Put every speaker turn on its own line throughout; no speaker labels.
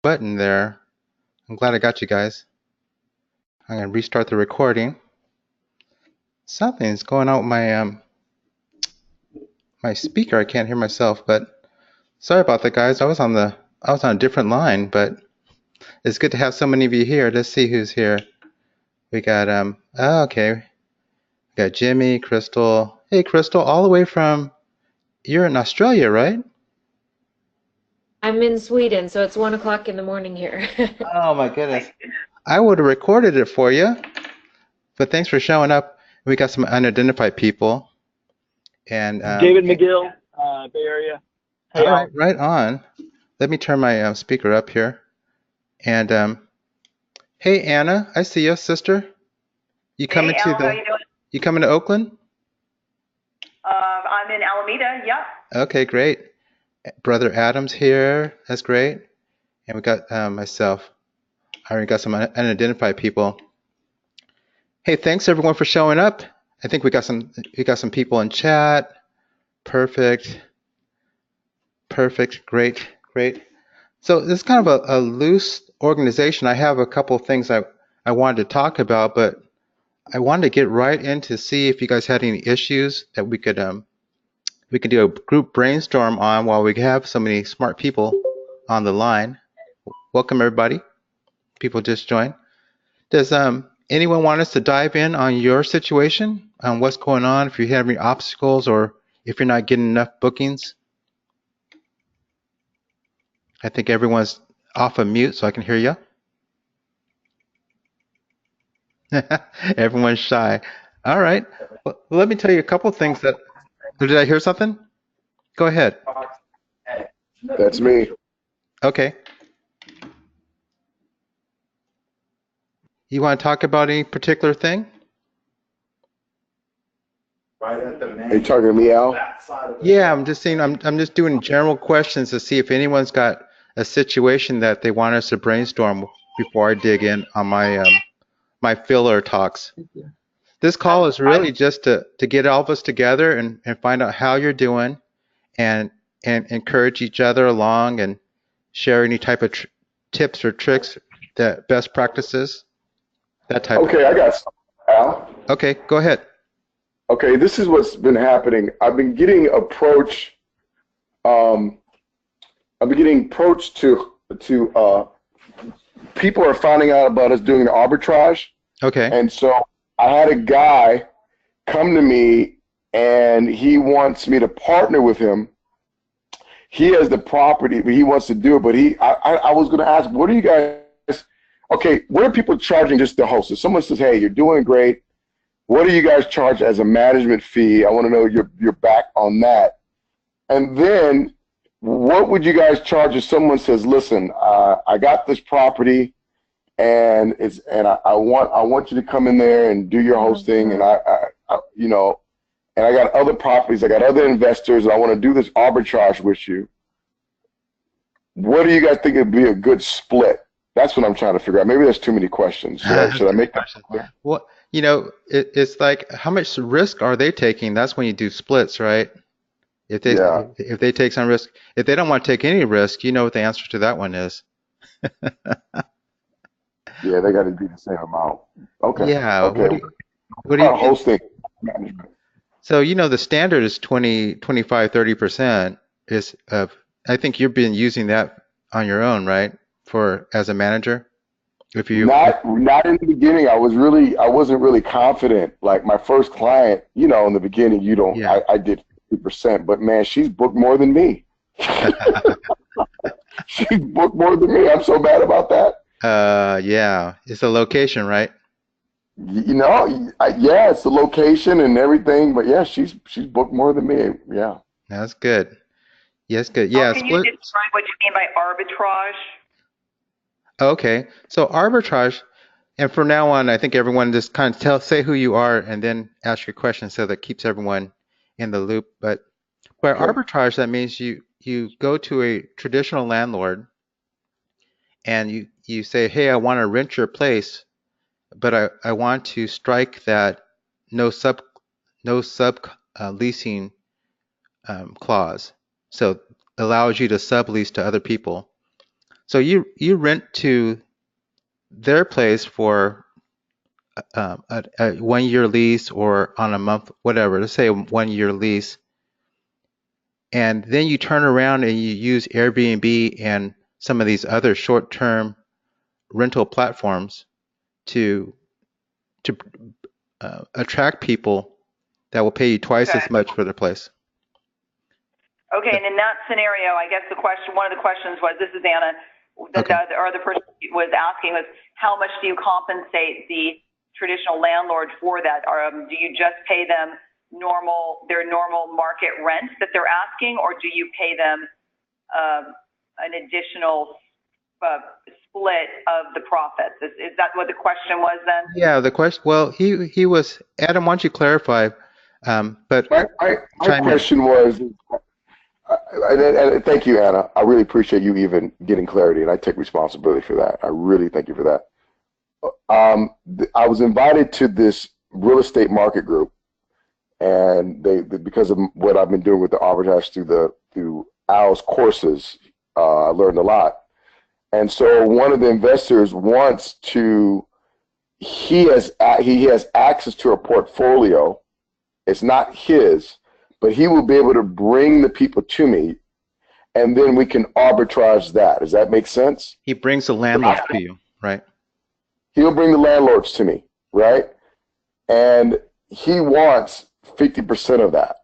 button there. I'm glad I got you guys. I'm gonna restart the recording. Something's going on with my speaker. I can't hear myself, but sorry about that, guys. I was on a different line, but it's good to have so many of you here. Let's see who's here. We got okay. We got Jimmy, Crystal. Hey, Crystal, all the way from you're in Australia, right?
I'm in Sweden, so it's 1 o'clock in the morning here.
Oh my goodness. I would have recorded it for you, but thanks for showing up. We got some unidentified people, and
David McGill, Bay Area. Hey,
all right,
Al.
right on. Let me turn my speaker up here. And hey, Anna, I see you, sister. You
Hey,
coming to
Al, how
the?
you doing?
You coming to Oakland?
I'm in Alameda. Yep.
Okay, great. Brother Adam's here. That's great. And we got myself. I already got some unidentified people. Hey, thanks everyone for showing up. I think we got some people in chat. Perfect. Perfect. Great. Great. So this is kind of a loose organization. I have a couple of things I wanted to talk about, but I wanted to get right in to see if you guys had any issues that we could do a group brainstorm on while we have so many smart people on the line. Welcome everybody. People just joined. Does anyone want us to dive in on your situation, on what's going on, if you have any obstacles or if you're not getting enough bookings? I think everyone's off of mute so I can hear you. Everyone's shy. All right. Well, let me tell you a couple things that. Did I hear something? Go ahead.
That's me.
Okay. You want to talk about any particular thing?
Are you talking to me, Al?
Yeah, I'm just saying. I'm just doing general questions to see if anyone's got a situation that they want us to brainstorm before I dig in on my filler talks. This call is
I
really just to get all of us together and find out how you're doing and and encourage each other along and share any type of tips or tricks that best practices, that type of
okay, I
thing.
got some, Al.
Okay, go ahead.
Okay, this is what's been happening. Um, I've been getting approached to people are finding out about us doing the arbitrage,
Okay.
and so I had a guy come to me and he wants me to partner with him. He has the property, but he wants to do it. But I was going to ask, what are you guys? Okay, what are people charging just the host? If someone says, "Hey, you're doing great," what do you guys charge as a management fee? I want to know your back on that. And then, what would you guys charge if someone says, "Listen, I got this property, and I want you to come in there and do your hosting, and and I got other properties, I got other investors, and I want to do this arbitrage with you. What do you guys think would be a good split?" That's what I'm trying to figure out. Maybe there's too many questions. Should I
That's a good
make that
question.
clear?
Well, it's like how much risk are they taking? That's when you do splits, right? If they
Yeah,
if they take some risk, if they don't want to take any risk, you know what the answer to that one is.
yeah, they got to do the same amount. Okay,
Yeah.
okay.
What do you
About
think?
hosting management.
So, the standard is 20, 25, 30% is I think you've been using that on your own, right? For as a manager, if
Not in the beginning. I wasn't really confident. Like my first client, in the beginning, you don't.
yeah.
I did 50%, but man, she's booked more than me. She's booked more than me. I'm so bad about that.
Yeah, it's a location, right?
Yeah, it's the location and everything, but yeah, she's booked more than me. Yeah.
That's good. Yes, good.
Al,
Yeah,
can you
split.
describe what you mean by arbitrage?
Okay. So arbitrage, and from now on, I think everyone just kind of say who you are and then ask your question so that keeps everyone in the loop. But by
Okay.
arbitrage, that means you go to a traditional landlord and you say, hey, I want to rent your place, but I want to strike that no sub no sub leasing clause. So allows you to sublease to other people. So you rent to their place for a 1 year lease or on a month, whatever. Let's say a 1 year lease, and then you turn around and you use Airbnb and some of these other short-term rental platforms to attract people that will pay you twice
Okay.
as much for the place.
Okay, and in that scenario, I guess one of the questions was, this is Anna,
Okay.
the person was asking was, how much do you compensate the traditional landlord for that? Do you just pay them their normal market rent that they're asking, or do you pay them an additional split of the profits? Is that what the question was then?
Yeah, the question. Well, he was Adam. Why don't you clarify? But
My
chime in.
question was, and thank you, Anna. I really appreciate you even getting clarity, and I take responsibility for that. I really thank you for that. I was invited to this real estate market group, and they because of what I've been doing with the arbitrage through Al's courses, I learned a lot. And so one of the investors wants to. He has access to a portfolio. It's not his, but he will be able to bring the people to me, and then we can arbitrage that. Does that make sense?
He brings the landlord to you, right?
He'll bring the landlords to me, right? And he wants 50% of that.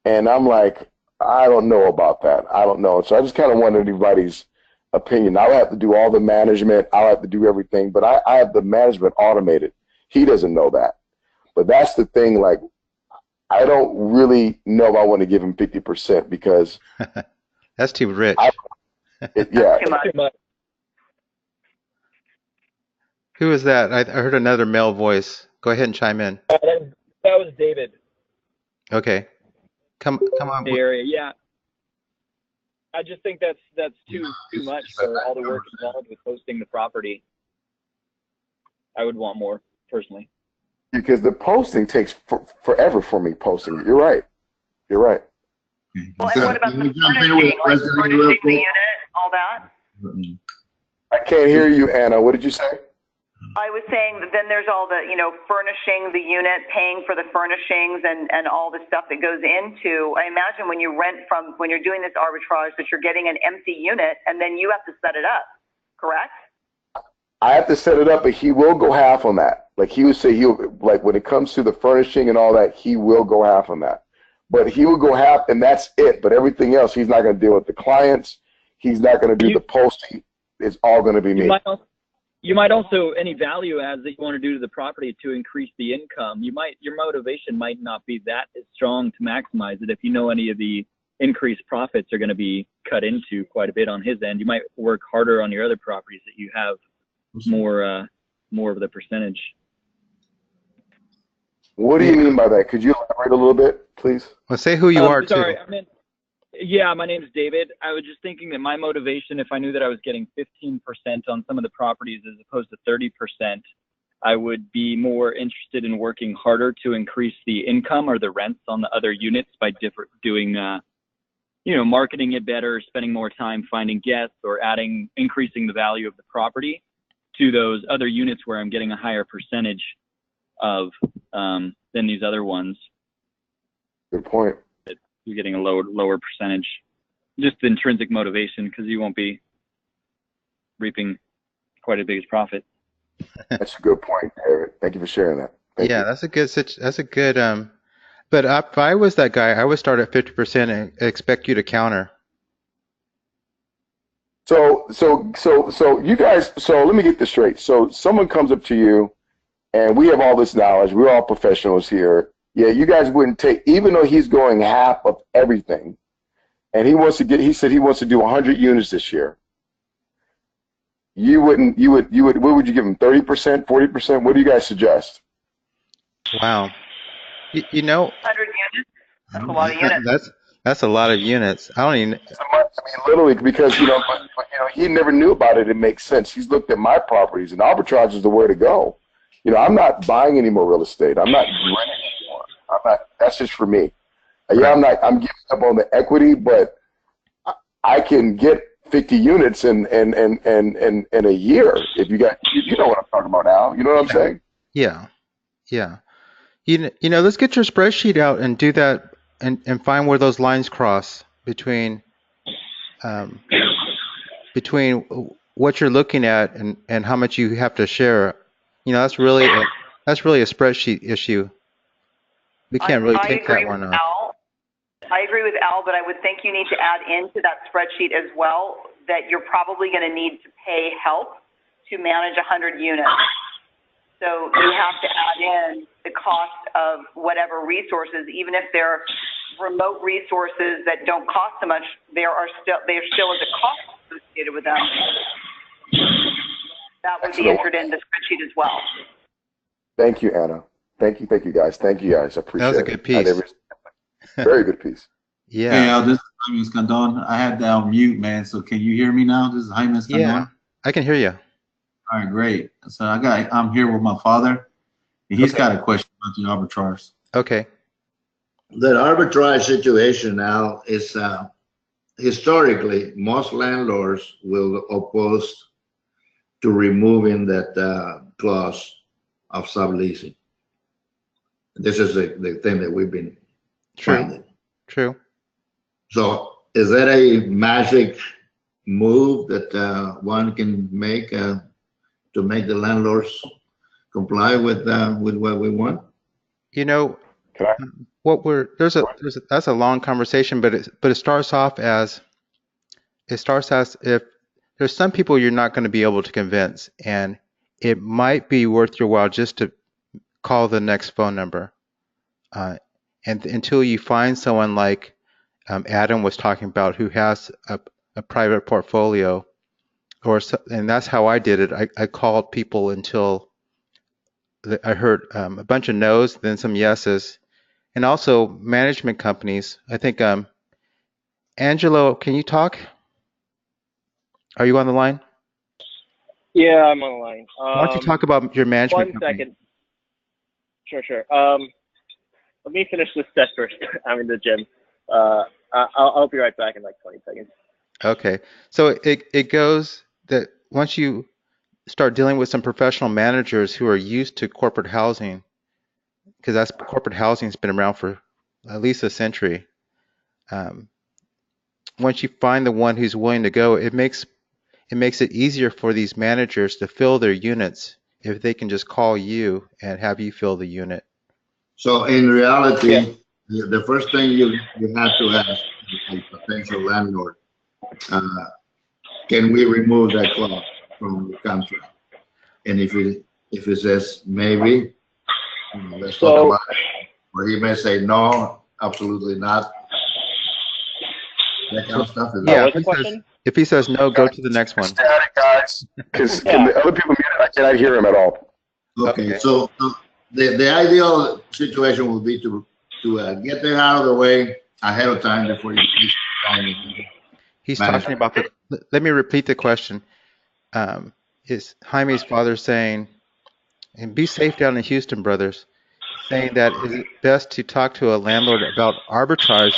And I'm like, I don't know about that. I don't know. So I just kind of wanted everybody's opinion. I'll have to do all the management. I'll have to do everything, but I have the management automated. He doesn't know that. But that's the thing, like, I don't really know if I want to give him 50% because
That's too rich.
yeah.
Too much.
Who is that? I heard another male voice. Go ahead and chime in.
That was David.
Okay. Come on.
The area, yeah. I just think that's too much for all the work involved with hosting the property. I would want more personally.
Because the posting takes forever for me posting. You're right. You're right.
Well, and what about the furnishing, like furnishing the unit, all that?
I can't hear you, Anna. What did you say?
I was saying that then there's all the, furnishing the unit, paying for the furnishings and all the stuff that goes into, I imagine when you're doing this arbitrage that you're getting an empty unit and then you have to set it up, correct?
I have to set it up, but he will go half on that. Like he would say, like when it comes to the furnishing and all that, he will go half on that. But he will go half, and that's it. But everything else, he's not going to deal with the clients. He's not going to do the posting. It's all going to be me.
You might also, any value adds that you want to do to the property to increase the income, your motivation might not be that strong to maximize it. If you know any of the increased profits are going to be cut into quite a bit on his end, you might work harder on your other properties that you have more of the percentage.
What do you mean by that? Could you elaborate a little bit, please?
Well, say who you are
sorry,
too.
Yeah, my name's David. I was just thinking that my motivation, if I knew that I was getting 15% on some of the properties as opposed to 30%, I would be more interested in working harder to increase the income or the rents on the other units by doing, marketing it better, spending more time finding guests, or increasing the value of the property to those other units where I'm getting a higher percentage of than these other ones.
Good point.
You're getting a lower percentage, just intrinsic motivation, because you won't be reaping quite as big as profit.
That's a good point, David. Thank you for sharing that. Thank you.
That's a good. But if I was that guy, I would start at 50% and expect you to counter.
So you guys. So let me get this straight. So someone comes up to you, and we have all this knowledge. We're all professionals here. Yeah, you guys wouldn't take, even though he's going half of everything, and he said he wants to do 100 units this year. You would, what would you give him? 30%, 40%? What do you guys suggest?
Wow.
100 units? That's a lot of units.
That's a lot of units. I don't even.
I mean, literally, because he never knew about it. It makes sense. He's looked at my properties, and arbitrage is the way to go. I'm not buying any more real estate. I'm not renting anymore. That's just for me. Yeah, I'm giving up on the equity, but I can get 50 units in a year. If you got, you know what I'm talking about now. You know what I'm saying?
Yeah, yeah. Let's get your spreadsheet out and do that and find where those lines cross um, between what you're looking at and how much you have to share. That's really a spreadsheet issue. We can't really
I
take that
agree with
one off.
Al. I agree with Al, but I would think you need to add into that spreadsheet as well that you're probably going to need to pay help to manage 100 units. So you have to add in the cost of whatever resources, even if they're remote resources that don't cost so much, there still is a cost associated with them. That would be entered in the spreadsheet as well.
Thank you, Anna. Thank you, guys. Thank you, guys. I appreciate it.
That was a good piece.
Very good piece.
Yeah.
Hey, Al, this is Jaime Escandon. I had that on mute, man. So can you hear me now? This is Jaime Escandon.
Yeah, I can hear you.
All right, great. So I'm here with my father. And he's got a question about the arbitrage.
Okay.
The arbitrage situation now is historically most landlords will oppose to removing that clause of subleasing. This is the thing that we've been finding.
True.
So is that a magic move that one can make to make the landlords comply with what we want?
That's a long conversation, but it starts as if there's some people you're not going to be able to convince, and it might be worth your while just to call the next phone number, and until you find someone like Adam was talking about who has a private portfolio, and that's how I did it. I called people until I heard a bunch of no's, then some yeses, and also management companies. I think Angelo, can you talk? Are you on the line?
Yeah, I'm on the line.
Why don't you talk about your management company?
1 second. Sure. Let me finish this set first. I'm in the gym. I'll be right back in like 20 seconds.
Okay. So it goes that once you start dealing with some professional managers who are used to corporate housing, because corporate housing's been around for at least a century. Once you find the one who's willing to go, it makes it easier for these managers to fill their units if they can just call you and have you fill the unit.
So in reality, the first thing you have to ask a potential landlord, can we remove that clause from the contract? And if it says maybe, let's talk about it. Or he may say no, absolutely not. That kind of stuff.
Yeah. If he says no, go to the next one.
Static, guys. Because the other people mute, I cannot hear him at all.
Okay. So the ideal situation would be to get that out of the way ahead of time before you
He's talking about let me repeat the question. Is Jaime's father saying, and be safe down in Houston, brothers, saying that is it best to talk to a landlord about arbitrage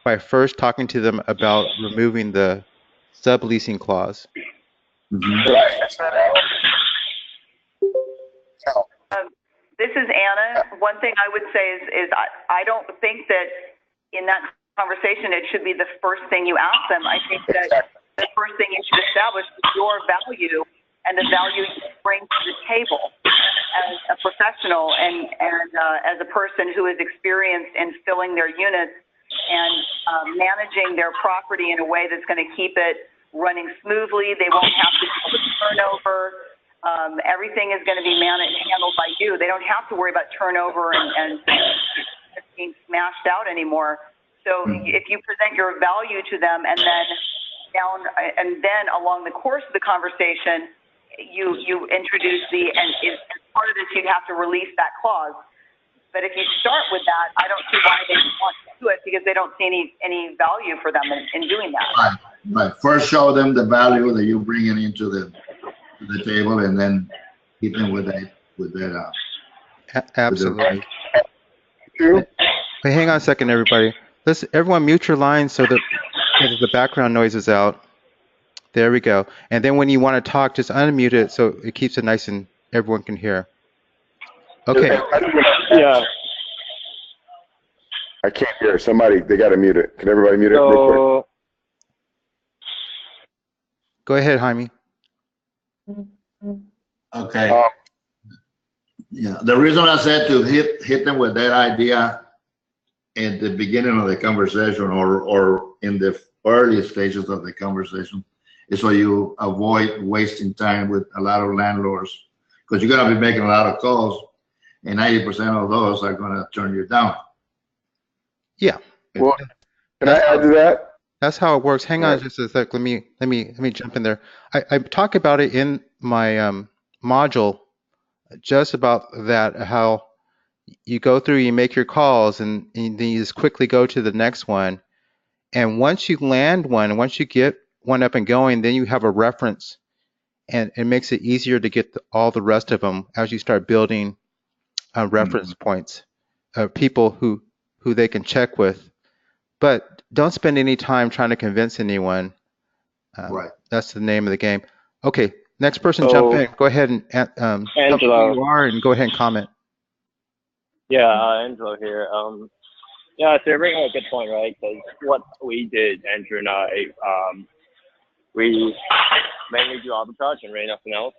by first talking to them about removing the subleasing clause?
This is Anna. One thing I would say is I don't think that in that conversation it should be the first thing you ask them. I think that the first thing you should establish is your value and the value you bring to the table as a professional and as a person who is experienced in filling their units and managing their property in a way that's going to keep it running smoothly. They won't have to deal with turnover. Everything is going to be handled by you. They don't have to worry about turnover and being smashed out anymore. So if you present your value to them and then along the course of the conversation, you introduce and as part of this, you'd have to release that clause. But if you start with that, I don't see why they want to do it because they don't see any value for them in doing that.
Right. First, show them the value that you're bringing into the table, and then hit them with that.
Absolutely. Wait, hang on a second, everybody. Everyone mute your lines so that the background noise is out. There we go. And then when you want to talk, just unmute it so it keeps it nice and everyone can hear. Okay.
Yeah.
I can't hear. Somebody, they got to mute it. Can everybody mute it real quick?
So
Go ahead, Jaime.
Okay. Yeah. The reason I said to hit them with that idea at the beginning of the conversation or in the early stages of the conversation is so you avoid wasting time with a lot of landlords, because you're going to be making a lot of calls and 90% of those are going to turn you down.
Yeah.
Well, can I add to that?
That's how it works. Hang on
Right.
just a sec. Let me jump in there. I talk about it in my module, just about that, how you go through, you make your calls, and then you just quickly go to the next one. And once you land one, once you get one up and going, then you have a reference, and it makes it easier to get all the rest of them as you start building reference points, people who they can check with. But don't spend any time trying to convince anyone.
Right.
That's the name of the game. Okay, next person
So,
jump in. Go ahead and tell me
Angelo.
who you are and go ahead and comment.
Yeah, Angelo here. Yeah, so you're bringing up a good point, right? Because what we did, Andrew and I, we mainly do arbitrage and really nothing else.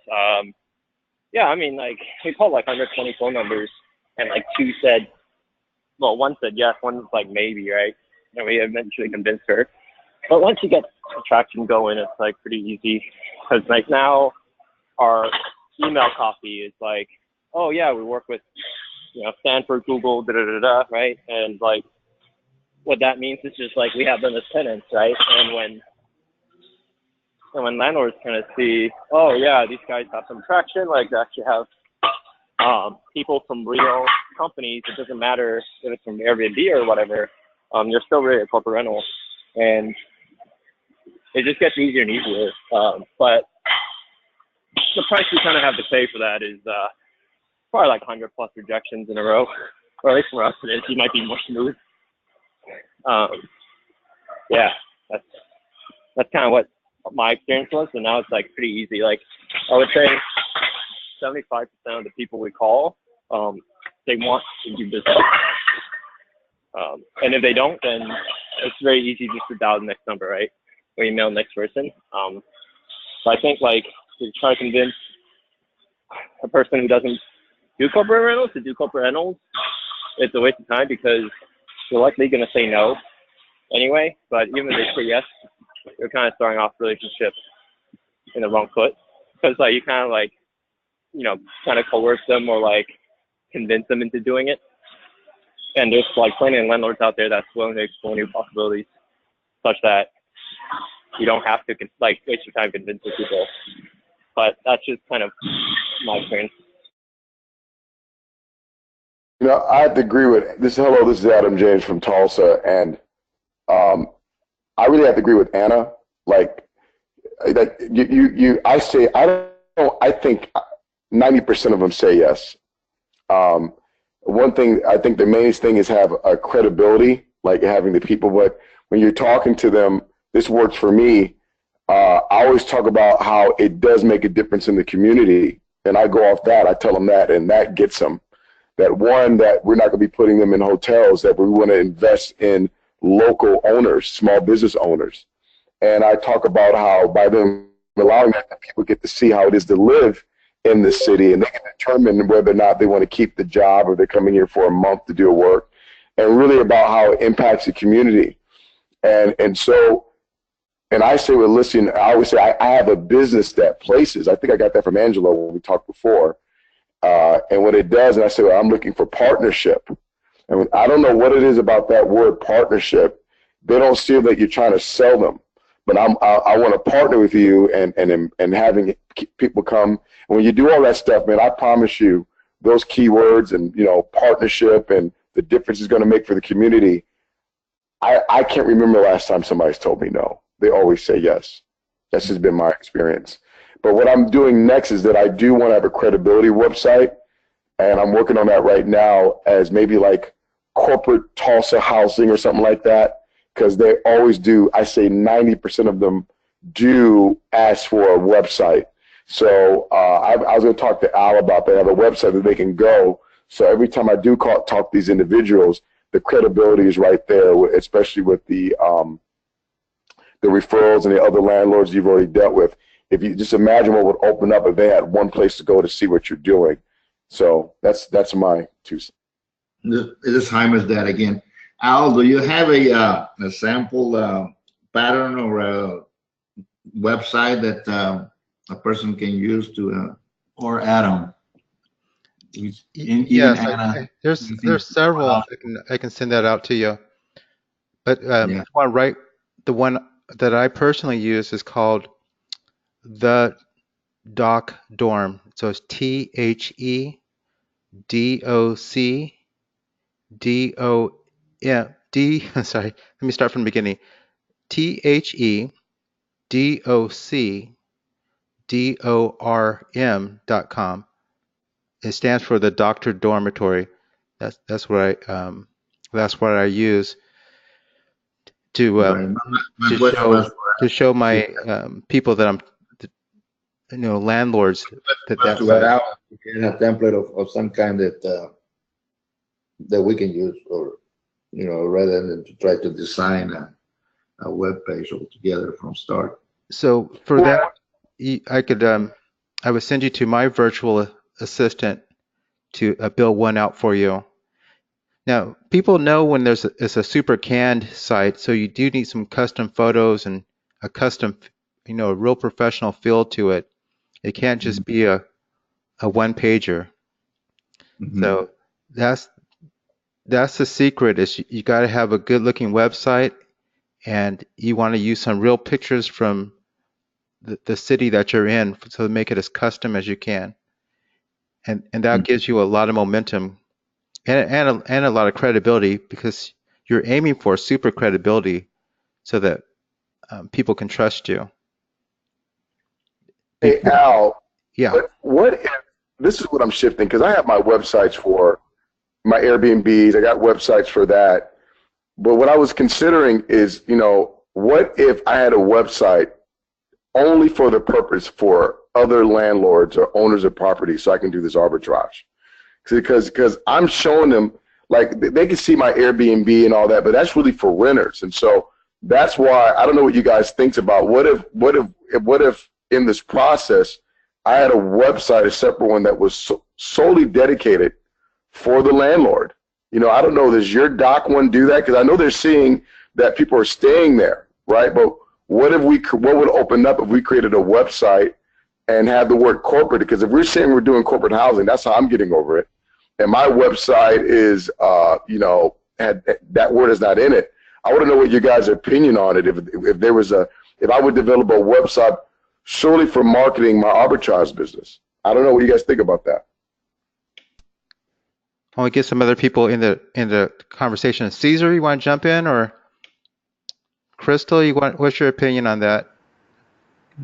Yeah, I mean, like, we called like 120 phone numbers, and like two said, well, one said yes, one was like maybe, right? And we eventually convinced her. But once you get traction going, it's like pretty easy. Because like now our email copy is like, oh yeah, we work with, Stanford, Google, right? And like what that means is just like we have them as tenants, right? And when landlords kind of see, oh yeah, these guys have some traction, like they actually have people from real companies. It doesn't matter if it's from Airbnb or whatever. You're still really a corporate rental, and it just gets easier and easier. But the price you kind of have to pay for that is probably like 100+ rejections in a row, or at least for us it is. You might be more smooth. Yeah, that's kind of what my experience was, and now it's like pretty easy. Like I would say 75% of the people we call, they want to do business. And if they don't, then it's very easy just to dial the next number, right? Or email the next person. So I think like to try to convince a person who doesn't do corporate rentals to do corporate rentals, it's a waste of time because you're likely going to say no anyway. But even if they say yes, you're kind of starting off the relationship in the wrong foot, because like you kind of like, kind of coerce them or like convince them into doing it. And there's like plenty of landlords out there that's willing to explore new possibilities, such that you don't have to like waste your time convincing people. But that's just kind of my experience.
I have to agree with this. Hello, this is Adam James from Tulsa, and I really have to agree with Anna. Like that, I say I think 90% of them say yes. One thing, I think the main thing is have a credibility, like having the people, but when you're talking to them, this works for me. I always talk about how it does make a difference in the community. And I go off that, I tell them that, and that gets them. That one, that we're not gonna be putting them in hotels, that we wanna invest in local owners, small business owners. And I talk about how by them allowing that, people get to see how it is to live in the city, and they can determine whether or not they want to keep the job or they're coming here for a month to do work, and really about how it impacts the community. And so, and I say, well, listen, I always say I have a business that places. I think I got that from Angelo when we talked before. And what it does, and I say, well, I'm looking for partnership. And I don't know what it is about that word partnership. They don't see that you're trying to sell them, but I want to partner with you and having people come. And when you do all that stuff, man, I promise you those keywords and, partnership and the difference it's going to make for the community. I can't remember the last time somebody's told me no. They always say yes. That's just been my experience. But what I'm doing next is that I do want to have a credibility website, and I'm working on that right now as maybe like corporate Tulsa housing or something like that, because they always do. I say 90% of them do ask for a website. So I was going to talk to Al about that. I have a website that they can go. So every time I do talk to these individuals, the credibility is right there, especially with the referrals and the other landlords you've already dealt with. If you just imagine what would open up if they had one place to go to see what you're doing. So that's my 2 cents.
This is Jaime's dad again. Al, do you have a sample pattern or a website that a person can use to?
Or Adam?
Yes, there's several. I can send that out to you. But
Yeah.
the one that I personally use is called the Doc Dorm. So it's THEDOCDOM. Sorry, let me start from the beginning. THEDOCDORM.com. It stands for the Doctor Dormitory. That's what I use to
Right. My question was
show my people that I'm landlords that
to
site.
Al, a template of some kind that we can use, or rather than to try to design a web page altogether from start.
So for that, I would send you to my virtual assistant to build one out for you. Now, people know when it's a super canned site, so you do need some custom photos and a custom, a real professional feel to it. It can't just be a one pager.
Mm-hmm.
So that's the secret is you got to have a good looking website, and you want to use some real pictures from the city that you're in, so to make it as custom as you can. And that gives you a lot of momentum and a lot of credibility, because you're aiming for super credibility so that people can trust you.
Hey, Al,
Yeah.
what if, this is what I'm shifting, because I have my websites for my Airbnbs, I got websites for that. But what I was considering is, what if I had a website only for the purpose for other landlords or owners of property, so I can do this arbitrage? Because I'm showing them, like, they can see my Airbnb and all that, but that's really for renters. And so that's why I don't know what you guys think about. What if in this process I had a website, a separate one that was solely dedicated for the landlord? I don't know, does your doc one do that? Because I know they're seeing that people are staying there, right? But what would open up if we created a website and had the word corporate? Because if we're saying we're doing corporate housing, that's how I'm getting over it. And my website is, that word is not in it. I want to know what your guys' opinion on it. If I would develop a website solely for marketing my arbitrage business. I don't know what you guys think about that.
I want to get some other people in the conversation. Caesar, you want to jump in, or Crystal, what's your opinion on that?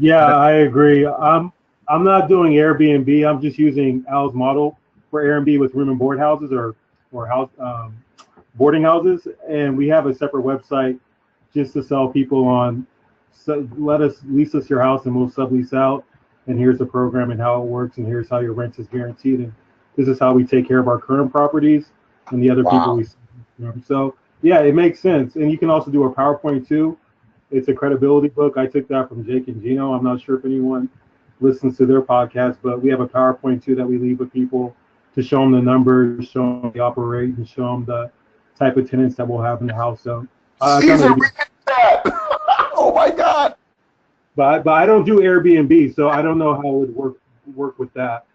Yeah, I agree. I'm not doing Airbnb. I'm just using Al's model for Airbnb with room and board houses or house boarding houses, and we have a separate website just to sell people on. So let us lease us your house and we'll sublease out. And here's the program and how it works, and here's how your rent is guaranteed. And this is how we take care of our current properties and the other people we. So yeah, it makes sense. And you can also do a PowerPoint too. It's a credibility book. I took that from Jake and Gino. I'm not sure if anyone listens to their podcast, but we have a PowerPoint too that we leave with people to show them the numbers, show them the operate, and show them the type of tenants that we'll have in the house. So,
Caesar, we get that. Oh my God!
But I don't do Airbnb, so I don't know how it would work with that.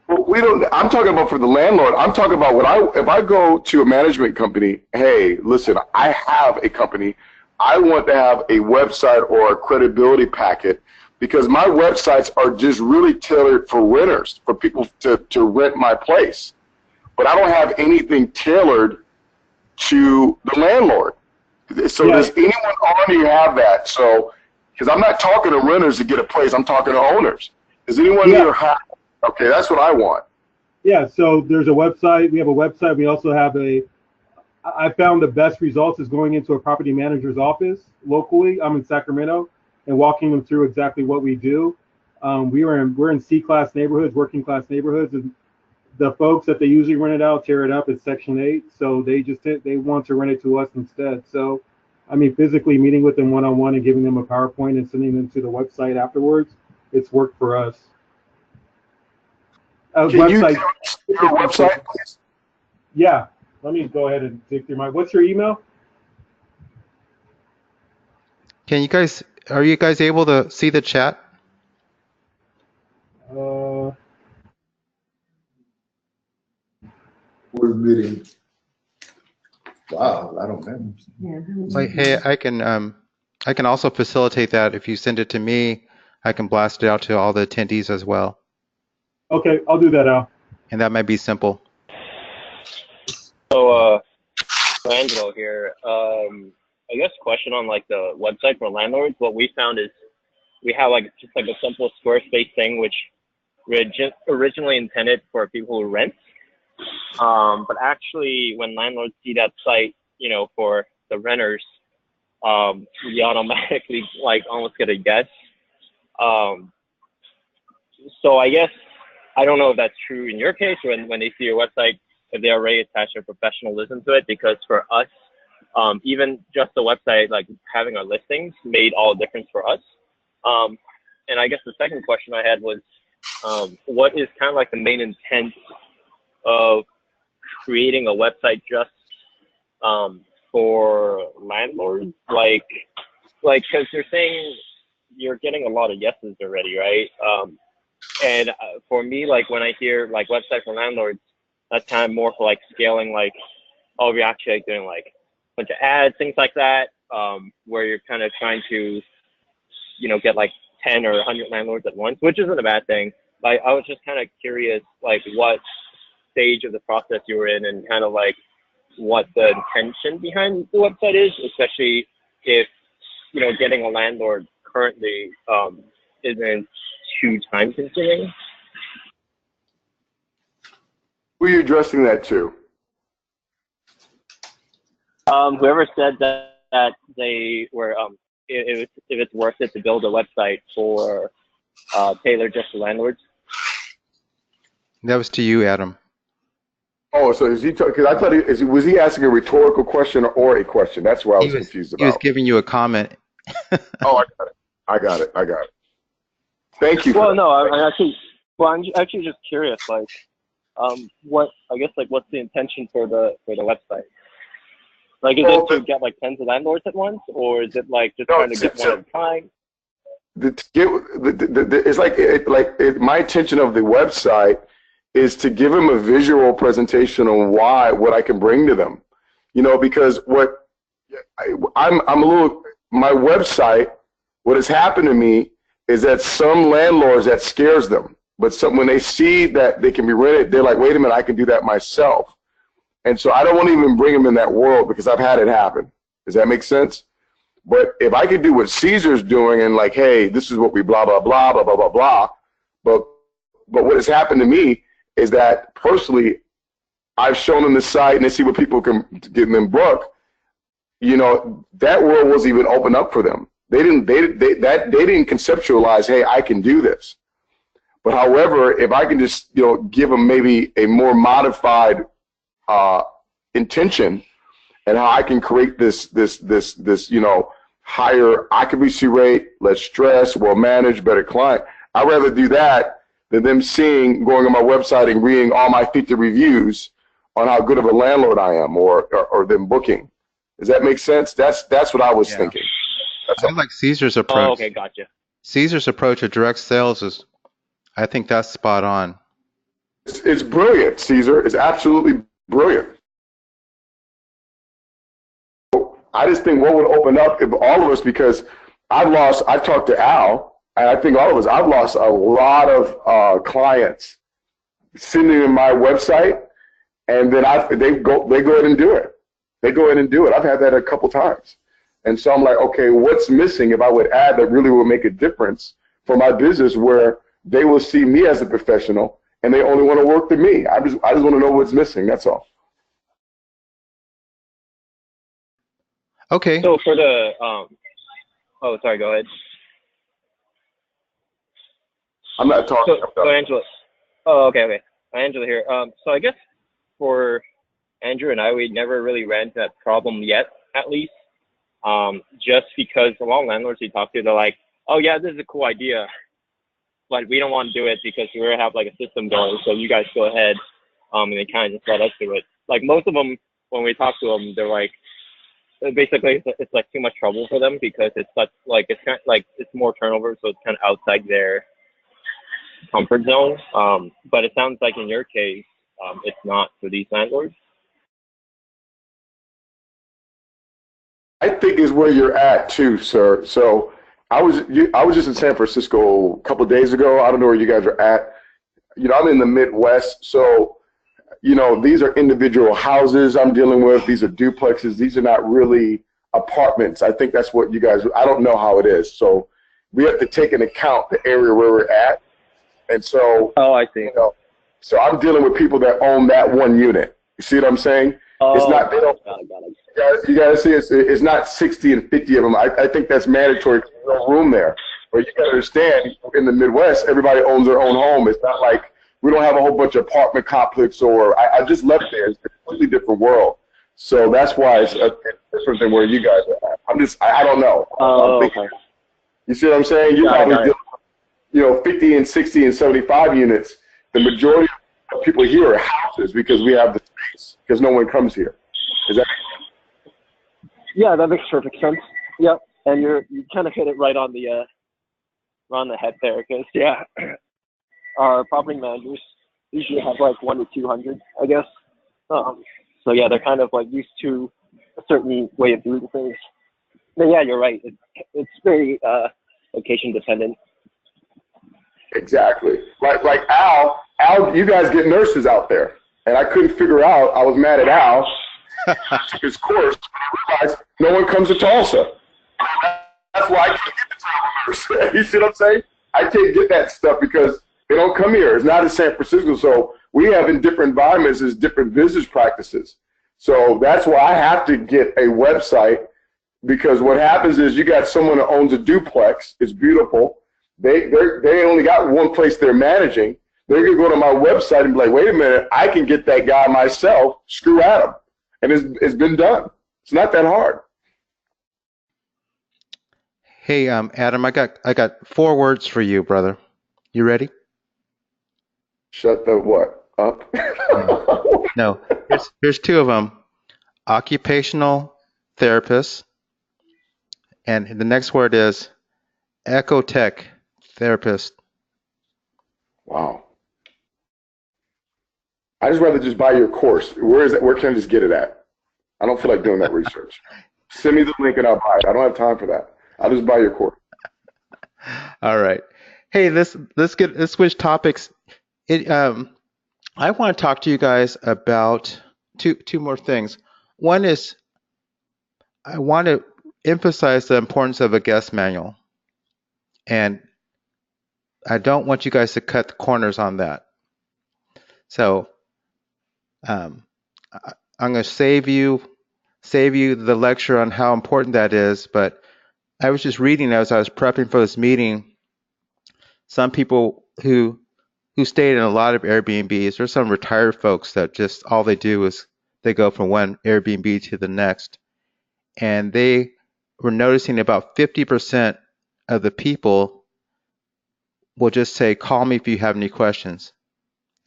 Well, we don't. I'm talking about for the landlord. I'm talking about if I go to a management company. Hey, listen, I have a company. I want to have a website or a credibility packet, because my websites are just really tailored for renters, for people to rent my place. But I don't have anything tailored to the landlord. So does anyone on you have that? So, because I'm not talking to renters to get a place, I'm talking to owners. Does anyone here have? Okay, that's what I want.
Yeah, so there's a website. We have a website. We also have a I found the best results is going into a property manager's office locally. I'm in Sacramento, and walking them through exactly what we do. We're in C-class neighborhoods, working class neighborhoods, and the folks that they usually rent it out tear it up at Section 8, so they want to rent it to us instead. So, I mean, physically meeting with them one-on-one and giving them a PowerPoint and sending them to the website afterwards, it's worked for us.
Can
Website,
you your website, please?
yeah. Let me go ahead and dig through what's your email?
Are you guys able to see the chat?
Uh,
We're meeting. Wow, I don't know.
Like, hey, I can also facilitate that. If you send it to me, I can blast it out to all the attendees as well.
okay, I'll do that, Al.
And that might be simple.
So, Angelo here. I guess question on like the website for landlords. What we found is we have like just like a simple Squarespace thing, which we just originally intended for people who rent. But actually, when landlords see that site, you know, for the renters, we automatically like almost get a guess. So I guess I don't know if that's true in your case when they see your website, if they already attach their professionalism to it, because for us, even just the website, like having our listings made all the difference for us. And I guess the second question I had was, what is kind of like the main intent of creating a website just for landlords? Like, because you're saying you're getting a lot of yeses already, right? And for me, like when I hear like website for landlords, that's kind of more for like scaling, like, oh, we're actually like doing like a bunch of ads, things like that, where you're kind of trying to, you know, get like 10 or 100 landlords at once, which isn't a bad thing. Like, I was just kind of curious, like what stage of the process you were in and kind of like what the intention behind the website is, especially if, you know, getting a landlord currently isn't too time consuming.
Who are you addressing that to?
Whoever said that they were, if it's worth it to build a website for tailored just to landlords.
That was to you, Adam.
Oh, so is he? Because I thought was he asking a rhetorical question or a question? That's what I was confused
He was
about.
giving you a comment.
Oh, I got it. Thank you.
Well, no, I'm actually just curious, like, what's the intention for the website? Like, is it to get like tens of landlords at once, or is it like just trying to get one at a time?
It's like my intention of the website is to give them a visual presentation on what I can bring to them, you know, because my website, what has happened to me is that some landlords, that scares them, but when they see that they can be rented, they're like, wait a minute, I can do that myself. And so I don't want to even bring them in that world because I've had it happen. Does that make sense? But if I could do what Caesar's doing and like, hey, this is what we blah, blah, blah, blah, blah, blah, blah. But what has happened to me is that personally, I've shown them the site and they see what people can get them book. You know, that world wasn't even open up for them. They didn't conceptualize, hey, I can do this. But however, if I can just, you know, give them maybe a more modified intention and how I can create this, you know, higher occupancy rate, less stress, well managed, better client. I'd rather do that than them going on my website and reading all my 50 reviews on how good of a landlord I am or them booking. Does that make sense? That's what I was thinking.
I like Caesar's approach.
Oh, okay, gotcha.
Caesar's approach of direct sales I think that's spot on.
It's brilliant, Caesar. It's absolutely brilliant. I just think what would open up if all of us, because I've talked to Al, and I think all of us, I've lost a lot of clients sending in my website, and then they go ahead and do it. They go ahead and do it. I've had that a couple times. And so I'm like, okay, what's missing if I would add that really will make a difference for my business where they will see me as a professional and they only want to work with me. I just want to know what's missing. That's all.
Okay.
So for the oh, sorry, go ahead.
I'm not talking.
So Angela. Oh, okay. Angela here. So I guess for Andrew and I, we never really ran into that problem yet, at least. Just because a lot of landlords we talk to, they're like, oh yeah, this is a cool idea, but we don't want to do it because we already have like a system going. So you guys go ahead, and they kind of just let us do it. Like most of them, when we talk to them, they're like, basically it's like too much trouble for them because it's such like it's kind of like it's more turnover, so it's kind of outside their comfort zone. But it sounds like in your case, it's not for these landlords.
I think is where you're at too, sir. So I was just in San Francisco a couple of days ago. I don't know where you guys are at. I'm in the Midwest, so these are individual houses I'm dealing with. These are duplexes. These are not really apartments. I think that's what you guys. I don't know how it is. So we have to take into account the area where we're at, and so.
Oh, I see.
So I'm dealing with people that own that one unit. You see what I'm saying?
Oh,
it's not. They don't.
got it.
You gotta see it's not 60 and 50 of them. I think that's mandatory. There's no room there. But you gotta understand, in the Midwest, everybody owns their own home. It's not like we don't have a whole bunch of apartment complexes or I just left there. It's a completely different world. So that's why it's different than where you guys are at. I don't know.
Oh, okay.
You see what I'm saying? You're probably dealing, 50 and 60 and 75 units. The majority of people here are houses because we have the space because no one comes here. Is that?
Yeah, that makes perfect sense. Yep, and you kind of hit it right on the head there, because our property managers usually have like 1 to 200, I guess. So yeah, they're kind of like used to a certain way of doing things. But yeah, you're right. It's very location dependent.
Exactly. Like Al, you guys get nurses out there, and I couldn't figure out. I was mad at Al. Took his course. I realized no one comes to Tulsa. That's why I can't get the travel nurse. You see what I'm saying? I can't get that stuff because they don't come here. It's not in San Francisco. So we have in different environments is different business practices. So that's why I have to get a website, because what happens is you got someone that owns a duplex. It's beautiful. They only got one place they're managing. They're going to go to my website and be like, wait a minute, I can get that guy myself. Screw Adam. And it's been done. It's not that hard.
Hey, Adam, I got 4 words for you, brother. You ready?
Shut the what up?
No. Here's 2 of them. Occupational therapist, and the next word is ecotech therapist.
Wow. I just rather just buy your course. Where is it? Where can I just get it at? I don't feel like doing that research. Send me the link and I'll buy it. I don't have time for that. I'll just buy your course.
All right. Hey, let's switch topics. I want to talk to you guys about two more things. One is I want to emphasize the importance of a guest manual, and I don't want you guys to cut the corners on that. So I'm going to save you the lecture on how important that is. But I was just reading as I was prepping for this meeting. Some people who stayed in a lot of Airbnbs. There's some retired folks that just all they do is they go from one Airbnb to the next, and they were noticing about 50% of the people will just say, "Call me if you have any questions,"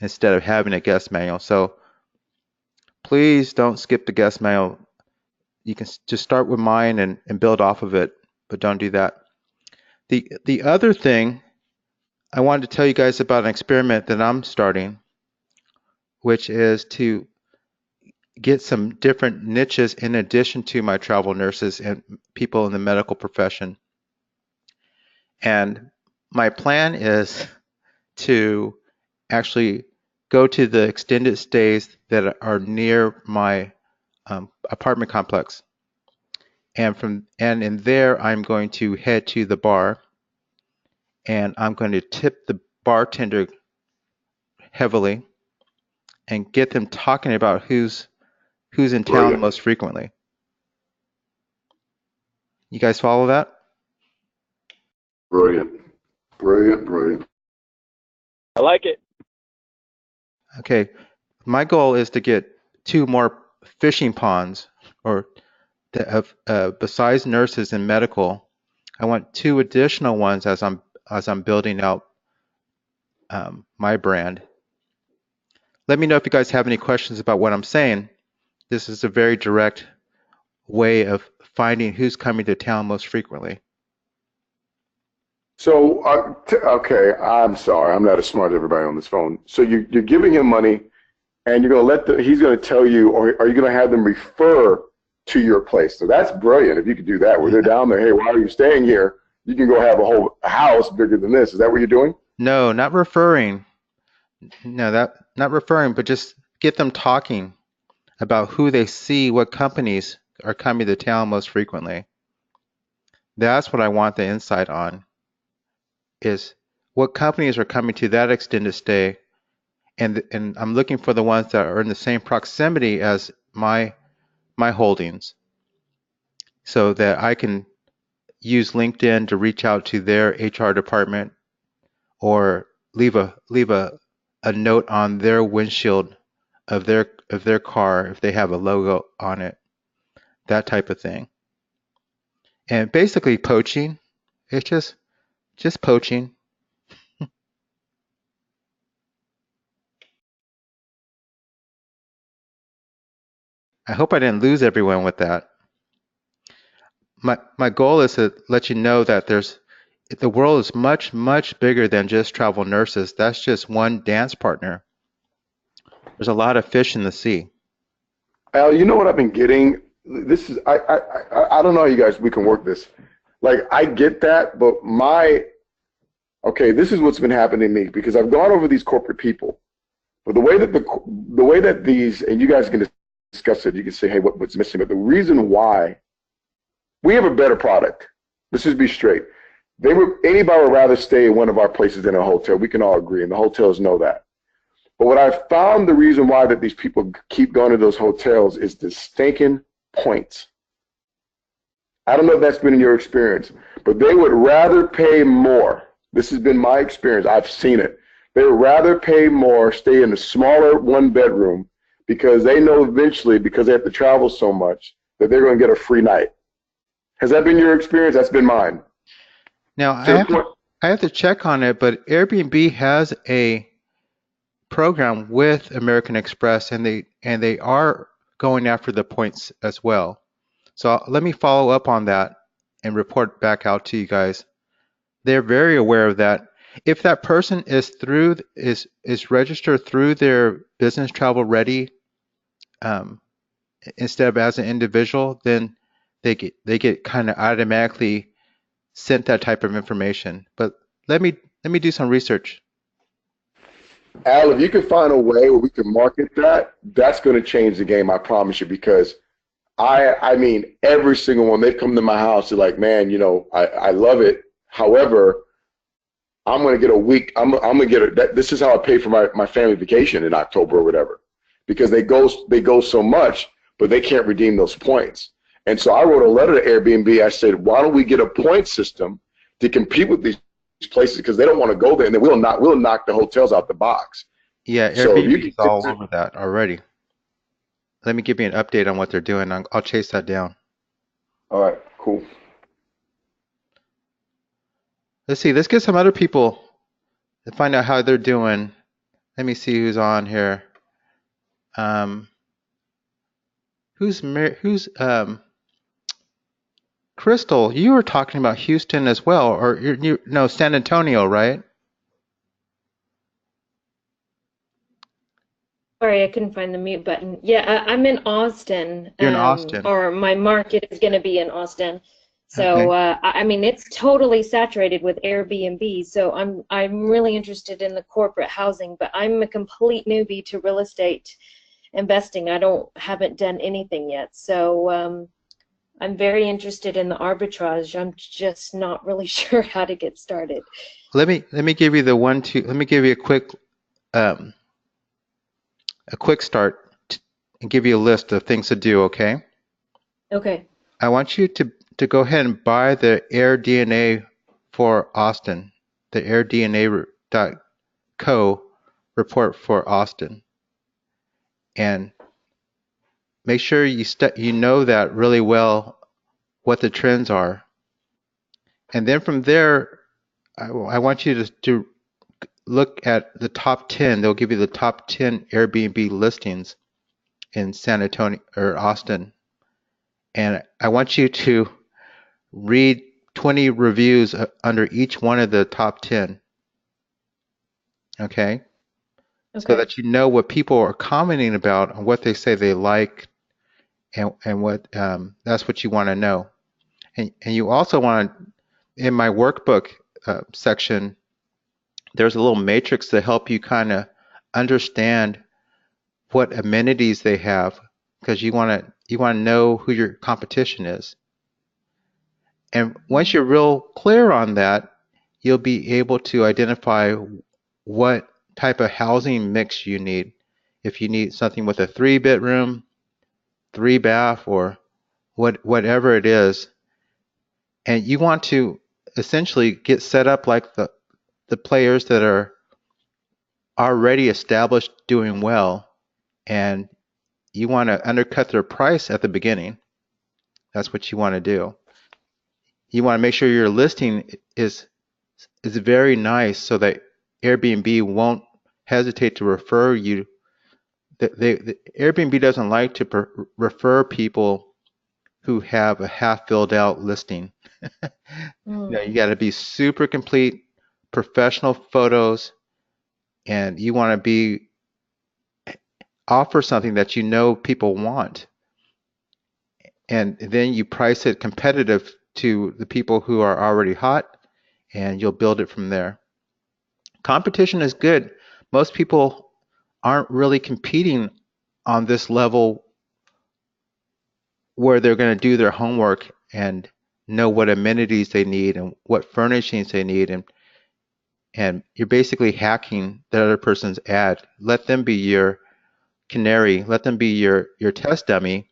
instead of having a guest manual. So please don't skip the guest manual. You can just start with mine and build off of it, but don't do that. The other thing I wanted to tell you guys about an experiment that I'm starting, which is to get some different niches in addition to my travel nurses and people in the medical profession. And my plan is to actually go to the extended stays that are near my apartment complex. And in there, I'm going to head to the bar, and I'm going to tip the bartender heavily and get them talking about who's in town
Brilliant.
most frequently. You guys follow that?
Brilliant. Brilliant, brilliant.
I like it.
Okay. My goal is to get 2 more fishing ponds, or besides nurses and medical, I want 2 additional ones as I'm building out my brand. Let me know if you guys have any questions about what I'm saying. This is a very direct way of finding who's coming to town most frequently.
So, okay, I'm sorry. I'm not as smart as everybody on this phone. So you're giving him money, and you're going to he's going to tell you, or are you going to have them refer to your place? So that's brilliant. If you could do that, where they're down there, hey, why are you staying here? You can go have a whole house bigger than this. Is that what you're doing?
No, not referring. No, not referring, but just get them talking about who they see, what companies are coming to town most frequently. That's what I want the insight on, is what companies are coming to that extended stay, and I'm looking for the ones that are in the same proximity as my holdings, so that I can use LinkedIn to reach out to their HR department, or leave a note on their windshield of their car if they have a logo on it, that type of thing. And basically poaching. It's just poaching. I hope I didn't lose everyone with that. My goal is to let you know that the world is much bigger than just travel nurses. That's just one dance partner. There's a lot of fish in the sea.
Al, you know what I've been getting? This is I don't know how you guys we can work this. Like I get that, but okay, this is what's been happening to me because I've gone over these corporate people. But the way that these, and you guys can discuss it, you can say, hey, what's missing? But the reason why we have a better product. Let's just be straight. Anybody would rather stay in one of our places than a hotel. We can all agree, and the hotels know that. But what I've found the reason why that these people keep going to those hotels is the stinking points. I don't know if that's been in your experience, but they would rather pay more. This has been my experience. I've seen it. They would rather pay more, stay in a smaller 1-bedroom, because they know eventually, because they have to travel so much, that they're going to get a free night. Has that been your experience? That's been mine.
Now, I have to check on it, but Airbnb has a program with American Express, and they are going after the points as well. So let me follow up on that and report back out to you guys. They're very aware of that. If that person is registered through their Business Travel Ready, instead of as an individual, then they get kind of automatically sent that type of information. But let me do some research.
Al, if you can find a way where we can market that, that's going to change the game, I promise you, because I mean, every single one, they come to my house, they're like, man, I love it. However, I'm going to get a week, I'm going to get this is how I pay for my family vacation in October or whatever, because they go so much, but they can't redeem those points. And so I wrote a letter to Airbnb. I said, why don't we get a point system to compete with these places, because they don't want to go there, and then we'll knock the hotels out the box.
Yeah, Airbnb is all over that already. Let me give you an update on what they're doing. I'll chase that down.
All right, cool.
Let's see. Let's get some other people to find out how they're doing. Let me see who's on here. Who's Crystal? You were talking about Houston as well, or no, San Antonio, right?
Sorry, I couldn't find the mute button. Yeah, I'm in Austin.
You're in Austin.
Or my market is going to be in Austin. So, okay. I mean, it's totally saturated with Airbnb. So I'm really interested in the corporate housing, but I'm a complete newbie to real estate investing. Haven't done anything yet. So I'm very interested in the arbitrage. I'm just not really sure how to get started.
Let me give you let me give you a quick start and give you a list of things to do, okay?
Okay.
I want you to to go ahead and buy the AirDNA for Austin, the AirDNA.co report for Austin, and make sure you know that really well, what the trends are. And then from there, I want you to look at the top 10. They'll give you the top 10 Airbnb listings in San Antonio or Austin. And I want you to read 20 reviews under each one of the top 10. Okay? So that you know what people are commenting about and what they say they like, and what that's what you want to know. And you also want to, in my workbook section, there's a little matrix to help you kind of understand what amenities they have, because you want to know who your competition is. And once you're real clear on that, you'll be able to identify what type of housing mix you need. If you need something with a 3-bedroom, 3-bath, or whatever it is, and you want to essentially get set up like the players that are already established doing well, and you want to undercut their price at the beginning. That's what you want to do. You want to make sure your listing is very nice so that Airbnb won't hesitate to refer you. The Airbnb doesn't like to refer people who have a half filled out listing. You got to be super complete, professional photos, and you want to offer something that you know people want. And then you price it competitive to the people who are already hot, and you'll build it from there. Competition is good. Most people aren't really competing on this level where they're going to do their homework and know what amenities they need and what furnishings they need, and you're basically hacking the other person's ad. Let them be your canary. Let them be your test dummy.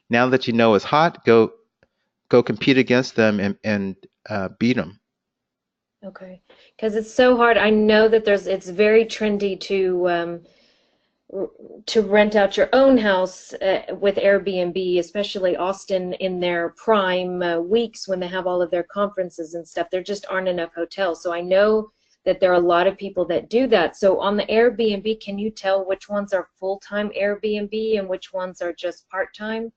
Now that you know it's hot, go compete against them and beat them.
Okay, because it's so hard. I know that it's very trendy to rent out your own house with Airbnb, especially Austin in their prime weeks when they have all of their conferences and stuff. There just aren't enough hotels. So I know that there are a lot of people that do that. So on the Airbnb, can you tell which ones are full-time Airbnb and which ones are just part-time?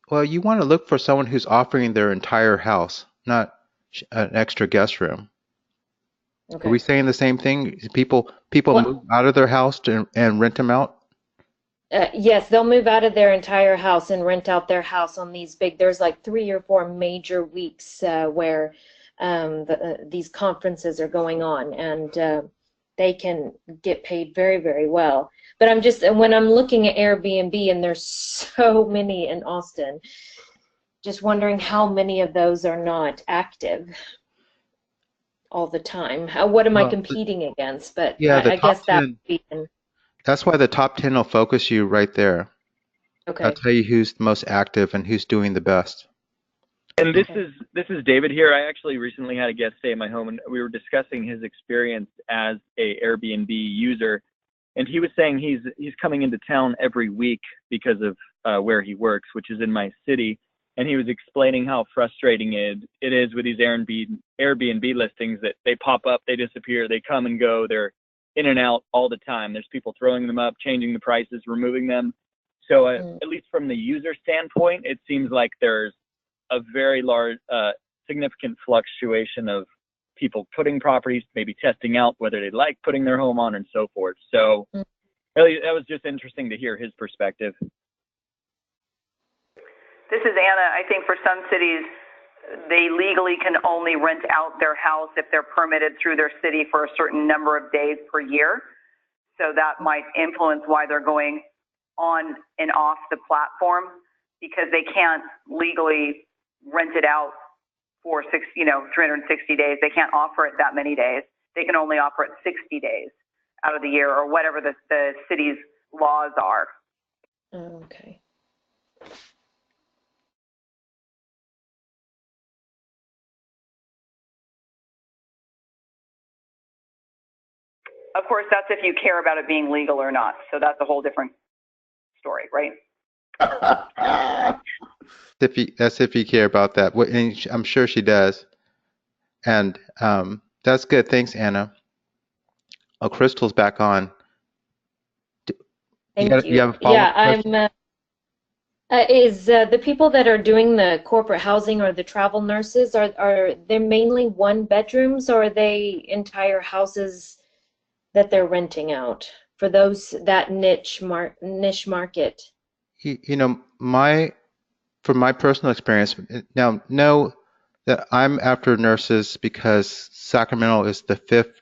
Well, you want to look for someone who's offering their entire house, not an extra guest room.
Okay.
Are we saying the same thing? People
Well,
move out of their house and rent them out?
yes, they'll move out of their entire house and rent out their house on these there's like 3 or 4 major weeks where these conferences are going on, and they can get paid very, very well. But when I'm looking at Airbnb, and there's so many in Austin, just wondering how many of those are not active all the time. What am I competing against? But
Yeah, the
I
top
guess that
10.
would be
That's why the top 10 will focus you right there.
okay.
I'll tell you who's the most active and who's doing the best.
And this is David here. I actually recently had a guest stay at my home, and we were discussing his experience as a Airbnb user. And he was saying he's coming into town every week because of where he works, which is in my city. And he was explaining how frustrating it is with these Airbnb listings that they pop up, they disappear, they come and go, they're in and out all the time. There's people throwing them up, changing the prices, removing them. So at least from the user standpoint, it seems like there's a very large, significant fluctuation of people putting properties, maybe testing out whether they like putting their home on and so forth. So really, that was just interesting to hear his perspective.
This is Anna. I think for some cities, they legally can only rent out their house if they're permitted through their city for a certain number of days per year. So that might influence why they're going on and off the platform, because they can't legally rent it out for 360 days. They can't offer it that many days. They can only offer it 60 days out of the year, or whatever the city's laws are.
Okay.
of course, that's if you care about it being legal or not. So that's a whole different story, right?
That's if you care about that. And I'm sure she does. And that's good. Thanks, Anna. Oh, Crystal's back on.
Thank
You
you.
have a
Yeah,
follow-up question?
is the people that are doing the corporate housing or the travel nurses, are they mainly one bedrooms, or are they entire houses that they're renting out for that niche market?
You know, from my personal experience, now know that I'm after nurses because Sacramento is the 5th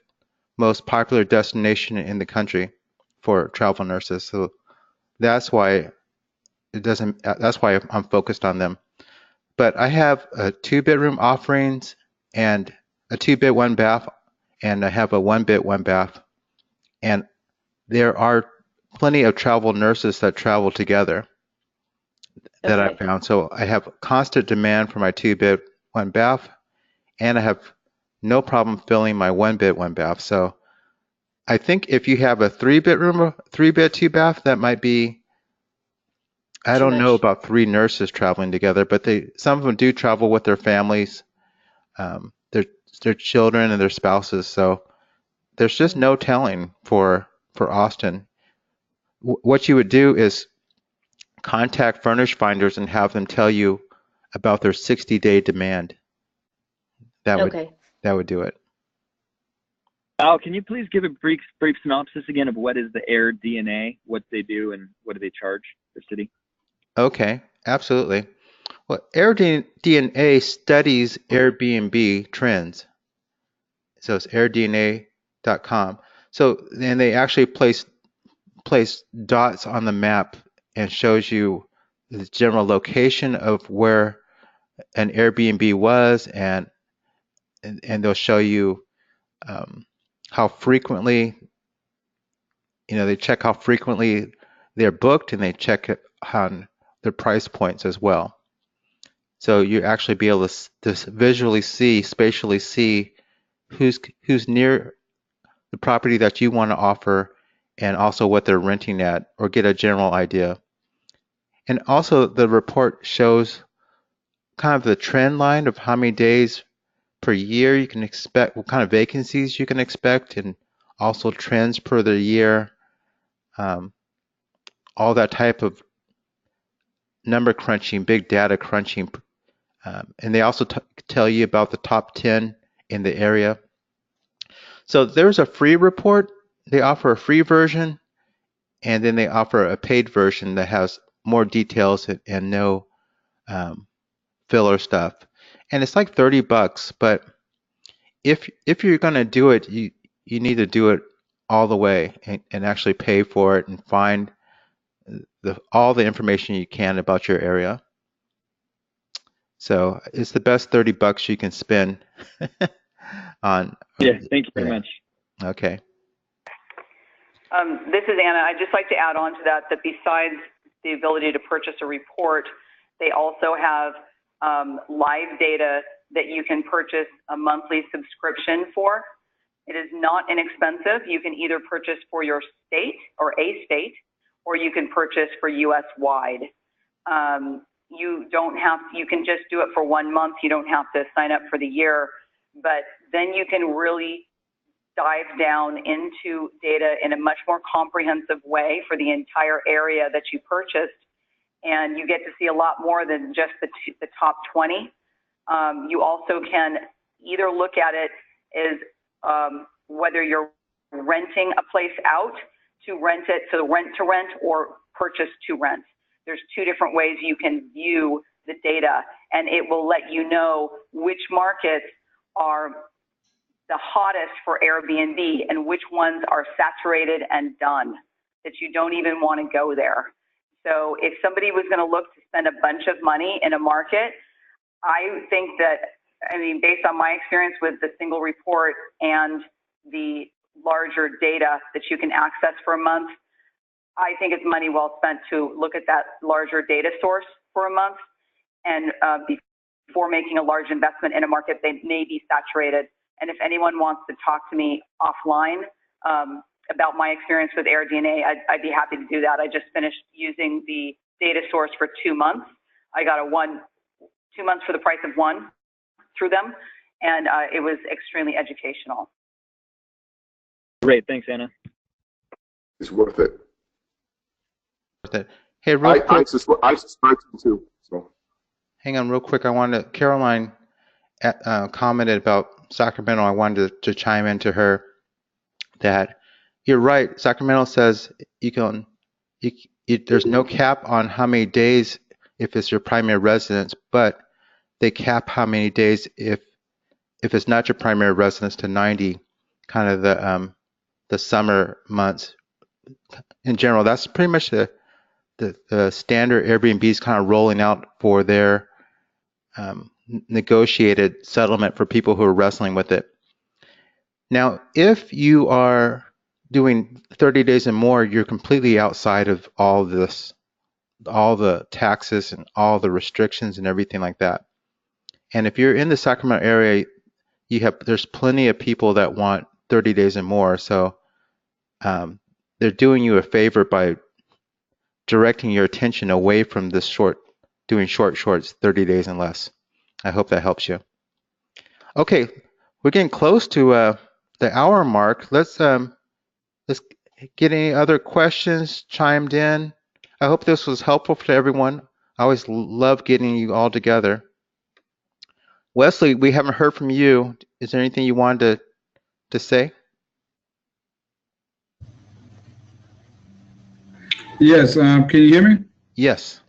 most popular destination in the country for travel nurses. So that's why that's why I'm focused on them. But I have a 2-bedroom offerings and a 2-bed 1-bath, and I have a 1-bed 1-bath. And there are plenty of travel nurses that travel together that I
Okay.
found. So I have constant demand for my 2-bed 1-bath, and I have no problem filling my 1-bed 1-bath. So I think if you have a 3-bedroom, 3-bed 2-bath, that might be. I
Too
don't know
much.
about 3 nurses traveling together, but some of them do travel with their families, their children and their spouses. So there's just no telling for Austin. What you would do is contact Furnish Finders and have them tell you about their 60-day demand. That would
Okay.
do it.
Al, can you please give a brief synopsis again of what is the AirDNA, what they do, and what do they charge the city?
Okay, absolutely. Well, AirDNA studies Airbnb trends. So it's airdna.com. So then they actually place dots on the map and shows you the general location of where an Airbnb was, and they'll show you how frequently, they check how frequently they're booked, and they check on their price points as well. So you actually be able to visually see, spatially see who's near the property that you want to offer, and also what they're renting at, or get a general idea. And also the report shows kind of the trend line of how many days per year you can expect, what kind of vacancies you can expect, and also trends per the year, all that type of number crunching, big data crunching. And they also tell you about the top 10 in the area. So there's a free report. They offer a free version, and then they offer a paid version that has more details and no filler stuff. And it's like $30, but if you're going to do it, you need to do it all the way, and actually pay for it and find all the information you can about your area. So it's the best $30 you can spend on.
Yeah, thank you very much.
Okay.
This is Anna. I'd just like to add on to that besides the ability to purchase a report, they also have live data that you can purchase a monthly subscription for. It is not inexpensive. You can either purchase for your state or a state, or you can purchase for US wide. You can just do it for 1 month. You don't have to sign up for the year, but then you can really dive down into data in a much more comprehensive way for the entire area that you purchased. And you get to see a lot more than just the top 20. You also can either look at it as whether you're renting a place out to rent it, so rent to rent, or purchase to rent. There's 2 different ways you can view the data, and it will let you know which markets are the hottest for Airbnb and which ones are saturated and done, that you don't even want to go there. So if somebody was going to look to spend a bunch of money in a market, I think that, based on my experience with the single report and the larger data that you can access for a month, I think it's money well spent to look at that larger data source for a month, and before making a large investment in a market they may be saturated. And if anyone wants to talk to me offline, about my experience with AirDNA, I'd be happy to do that. I just finished using the data source for 2 months. I got 2 months for the price of one through them, and it was extremely educational.
Great, thanks, Anna.
It's worth it.
Hey, real quick,
I subscribe to them too. So
hang on real quick. Caroline commented about Sacramento. I wanted to chime into her that you're right. Sacramento says there's no cap on how many days if it's your primary residence, but they cap how many days if it's not your primary residence to 90, kind of the summer months. In general, that's pretty much the standard Airbnb is kind of rolling out for their negotiated settlement for people who are wrestling with it. Now, if you are doing 30 days and more, you're completely outside of all this, all the taxes and all the restrictions and everything like that. And if you're in the Sacramento area, there's plenty of people that want 30 days and more. So they're doing you a favor by directing your attention away from this doing shorts, 30 days and less. I hope that helps you. Okay, we're getting close to the hour mark. Let's get any other questions chimed in. I hope this was helpful for everyone. I always love getting you all together. Wesley, we haven't heard from you. Is there anything you wanted to say?
Yes, can you hear me?
Yes.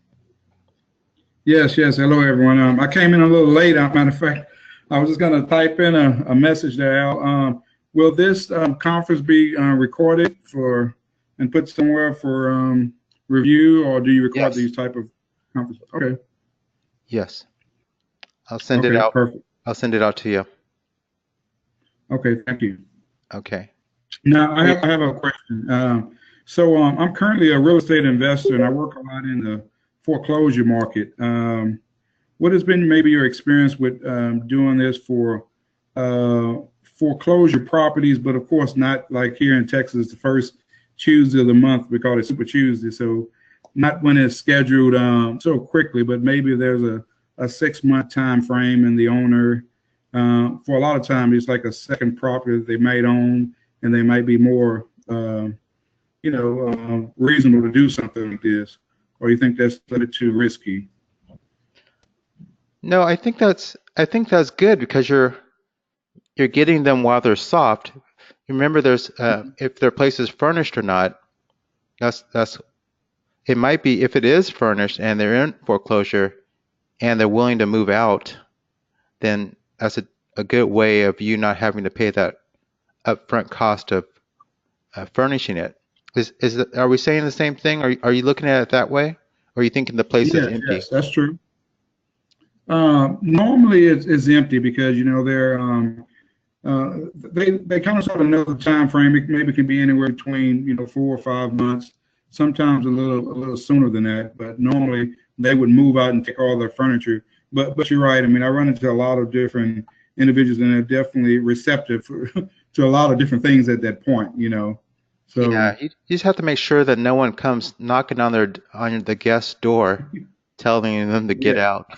Yes. Hello, everyone. I came in a little late. Matter of fact, I was just going to type in a message there, Al. Will this conference be recorded and put somewhere for review, or do you record these type of conferences? Okay.
Yes. I'll send it out.
Perfect.
I'll send it out to you.
Okay, thank you.
Okay.
Now, I have a question. So I'm currently a real estate investor, and I work a lot in the foreclosure market. What has been maybe your experience with doing this for foreclosure properties, but of course not like here in Texas, the first Tuesday of the month, we call it Super Tuesday. So not when it's scheduled so quickly, but maybe there's a 6-month time frame, and the owner, for a lot of time, it's like a second property that they might own, and they might be more reasonable to do something like this, or you think that's a little bit too risky?
No, I think that's good because you're getting them while they're soft. Remember, there's if their place is furnished or not. That's it might be if it is furnished and they're in foreclosure and they're willing to move out, then that's a good way of you not having to pay that upfront cost of furnishing it. Are we saying the same thing? Are you looking at it that way, or are you thinking the place is empty?
Yes, that's true. Normally it's empty because they're they kind of sort of know the time frame. It maybe can be anywhere between 4 or 5 months, sometimes a little sooner than that. But normally they would move out and take all their furniture. But you're right. I mean, I run into a lot of different individuals, and they're definitely receptive to a lot of different things at that point. So
yeah, you just have to make sure that no one comes knocking on the guest door, telling them to get out.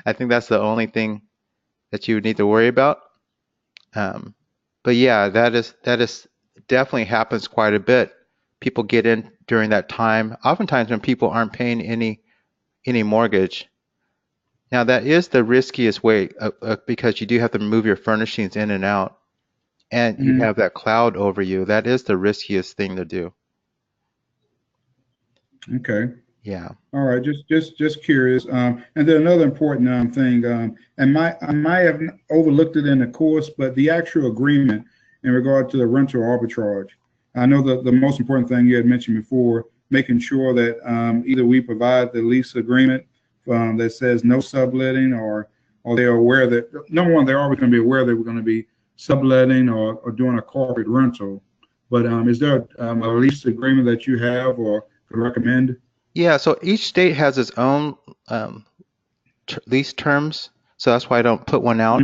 I think that's the only thing that you would need to worry about. But yeah, that is definitely happens quite a bit. People get in during that time, oftentimes when people aren't paying any mortgage. Now that is the riskiest way because you do have to move your furnishings in and out, and you have that cloud over you. That is the riskiest thing to do.
Okay.
Yeah.
All right. Just curious. And then another important thing, and I might have overlooked it in the course, but the actual agreement in regard to the rental arbitrage. I know that the most important thing you had mentioned before, making sure that either we provide the lease agreement that says no subletting, or they're aware that, number one, they're always going to be aware that we're going to be subletting or doing a corporate rental. But is there a lease agreement that you have or could recommend?
Yeah, so each state has its own lease terms, so that's why I don't put one out.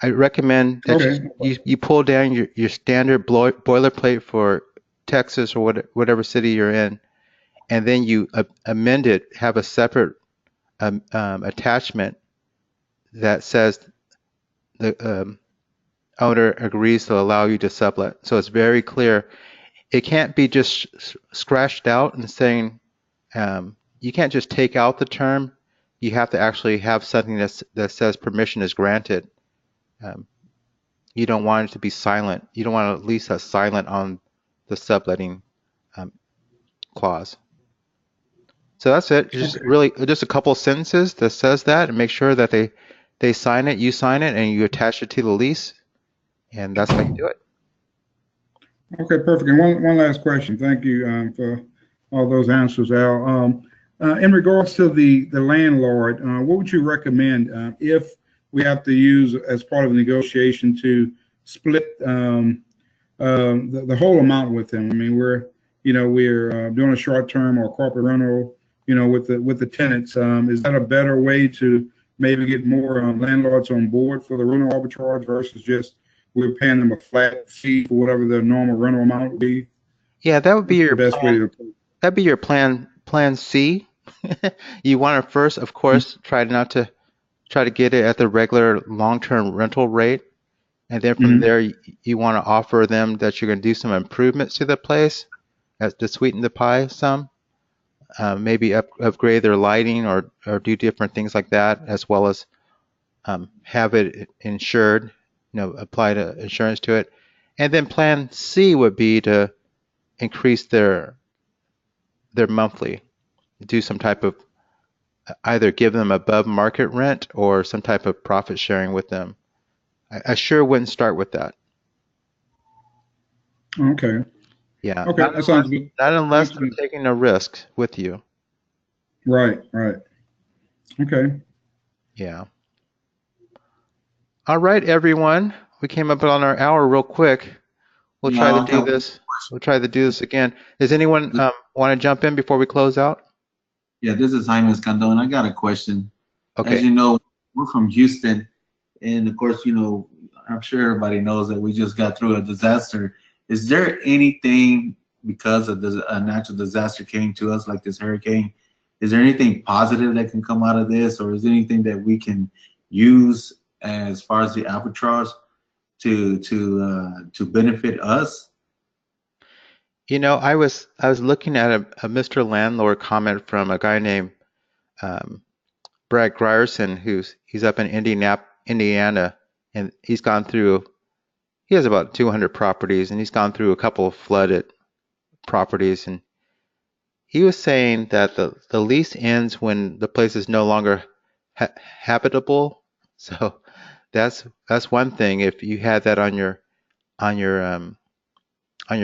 I recommend that
Okay.
you pull down your standard boilerplate for Texas or whatever city you're in, and then you amend it, have a separate attachment that says the owner agrees to allow you to sublet. So it's very clear. It can't be just scratched out and saying, you can't just take out the term. You have to actually have something that says permission is granted. Um, you don't want it to be silent. You don't want to at least a silent on the subletting um, clause. So that's it. Just
Okay.
really just a couple sentences that says that, and make sure that they sign it, you sign it, and you attach it to the lease, and that's how you do it.
Okay, perfect. And one last question. Thank you for all those answers, Al. In regards to the landlord, what would you recommend if we have to use as part of the negotiation to split the whole amount with them? I mean, we're doing a short term or corporate rental, with the tenants. Is that a better way to maybe get more landlords on board for the rental arbitrage versus just we're paying them a flat fee for whatever their normal rental amount would be?
Yeah, that would be
What's the
your
best way
plan.
to?
That'd be your plan C. You want to first, of course, try to get it at the regular long-term rental rate, and then from
Mm-hmm.
there you want to offer them that you're going to do some improvements to the place to sweeten the pie some. Maybe upgrade their lighting or do different things like that, as well as have it insured, apply to insurance to it. And then plan C would be to increase their monthly, do some type of either give them above market rent or some type of profit sharing with them. I sure wouldn't start with that.
Okay.
Yeah,
Okay, that sounds good.
not unless
Thank
they're
you.
taking a risk with you.
Right. Okay.
Yeah. All right, everyone. We came up on our hour real quick. We'll try to do this. We'll try to do this again. Does anyone want to jump in before we close out?
Yeah, this is Jaime Escandon. I got a question.
Okay.
As you know, we're from Houston, and of course, I'm sure everybody knows that we just got through a disaster. Is there anything, because of a natural disaster came to us like this hurricane, is there anything positive that can come out of this, or is there anything that we can use as far as the arbitrage to benefit us?
I was looking at a Mr. Landlord comment from a guy named Brad Grierson, he's up in Indiana, and he has about 200 properties, and he's gone through a couple of flooded properties, and he was saying that the lease ends when the place is no longer habitable. So that's one thing if you had that on your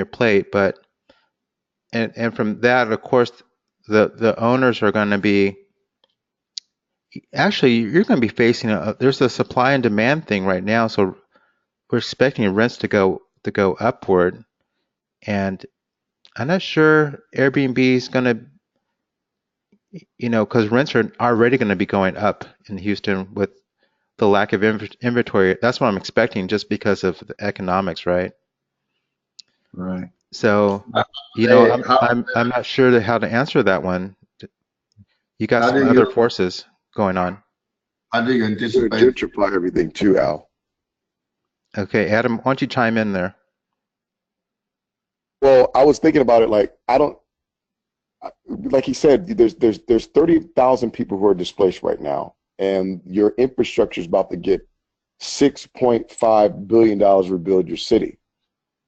plate, but and from that, of course, the owners are going to be actually you're going to be facing there's a supply and demand thing right now, so we're expecting rents to go upward, and I'm not sure Airbnb is going to, because rents are already going to be going up in Houston with the lack of inventory. That's what I'm expecting, just because of the economics, right?
Right.
So, I'm not sure how to answer that one. You got some other forces going on.
How do you
Gonna
anticipate?
gentrify everything too, Al.
Okay, Adam, why don't you chime in there?
Well, I was thinking about it. Like he said, there's 30,000 people who are displaced right now, and your infrastructure is about to get $6.5 billion to rebuild your city.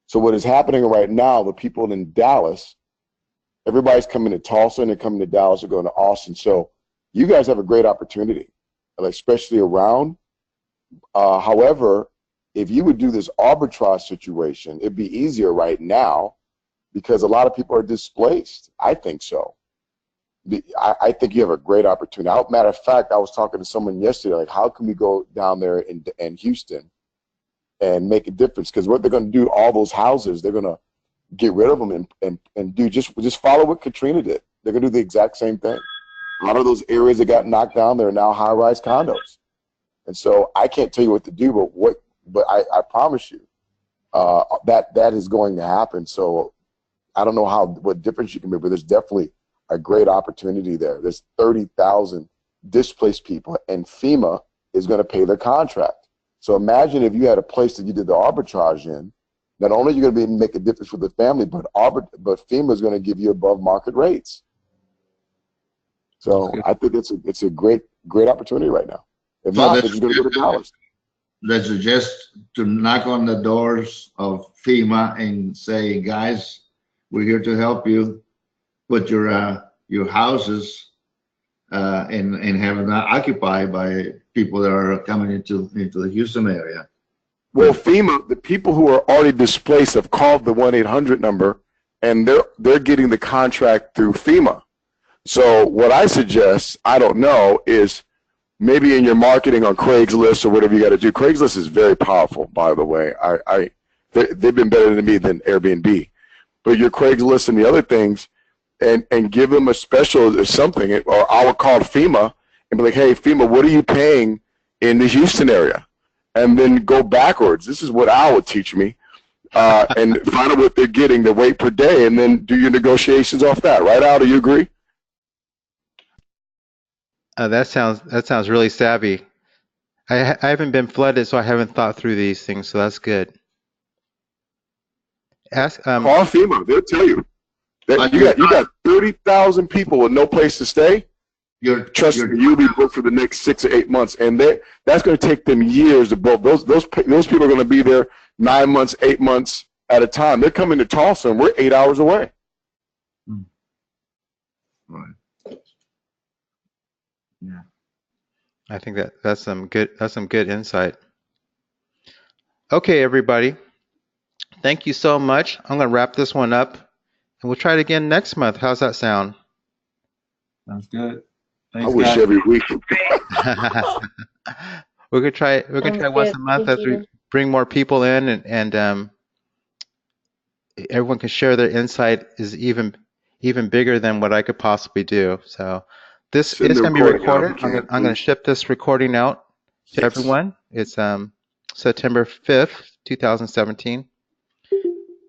So what is happening right now, the people in Dallas, everybody's coming to Tulsa and they're coming to Dallas or going to Austin. So you guys have a great opportunity, especially around. However, if you would do this arbitrage situation, it'd be easier right now because a lot of people are displaced. I think so. I think you have a great opportunity. Matter of fact, I was talking to someone yesterday, like, how can we go down there in Houston and make a difference? Because what they're going to do, all those houses, they're going to get rid of them and do just follow what Katrina did. They're going to do the exact same thing. A lot of those areas that got knocked down, they're now high-rise condos. And so I can't tell you what to do, but I promise you that is going to happen. So I don't know what difference you can make, but there's definitely a great opportunity there. There's 30,000 displaced people, and FEMA is going to pay their contract. So imagine if you had a place that you did the arbitrage in. Not only are you going to be able to make a difference for the family, but FEMA is going to give you above market rates. So I think it's a great opportunity right now. If
So
not,
that's
they're just going to go to Dallas.
Let's suggest to knock on the doors of FEMA and say, guys, we're here to help you put your houses and have them occupied by people that are coming into the Houston area.
Well, FEMA, the people who are already displaced have called the 1-800 number, and they're getting the contract through FEMA. So what I suggest, I don't know, is maybe in your marketing on Craigslist or whatever you got to do. Craigslist is very powerful, by the way. They've been better than me than Airbnb. But your Craigslist and the other things, and give them a special or something, or I would call FEMA and be like, hey, FEMA, what are you paying in the Houston area? And then go backwards. This is what Al would teach me. And find out what they're getting, the rate per day, and then do your negotiations off that. Right, Al? Do you agree?
That sounds really savvy. I haven't been flooded, so I haven't thought through these things. So that's good. Ask
Call FEMA. They'll tell you. You got 30,000 people with no place to stay. Trust me, you'll be booked for the next 6 or 8 months, and that's going to take them years to book. Those people are going to be there 9 months, 8 months at a time. They're coming to Tulsa, and we're 8 hours away.
Right. Yeah.
I think that's some good insight. Okay, everybody. Thank you so much. I'm going to wrap this one up, and we'll try it again next month. How's that sound?
Sounds good. Thanks,
I wish
guys.
every week.
We're gonna try once a month as we bring more people in, and everyone can share their insight is even bigger than what I could possibly do. So this is going to be recorded. I'm going to ship this recording out to everyone. It's September 5th, 2017.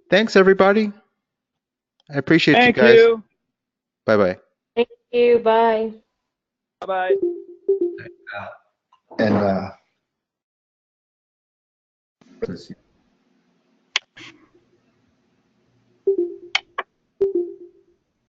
Thanks, everybody. I appreciate you guys.
Thank you.
Bye-bye.
Thank you. Bye.
Bye-bye.
And let's see.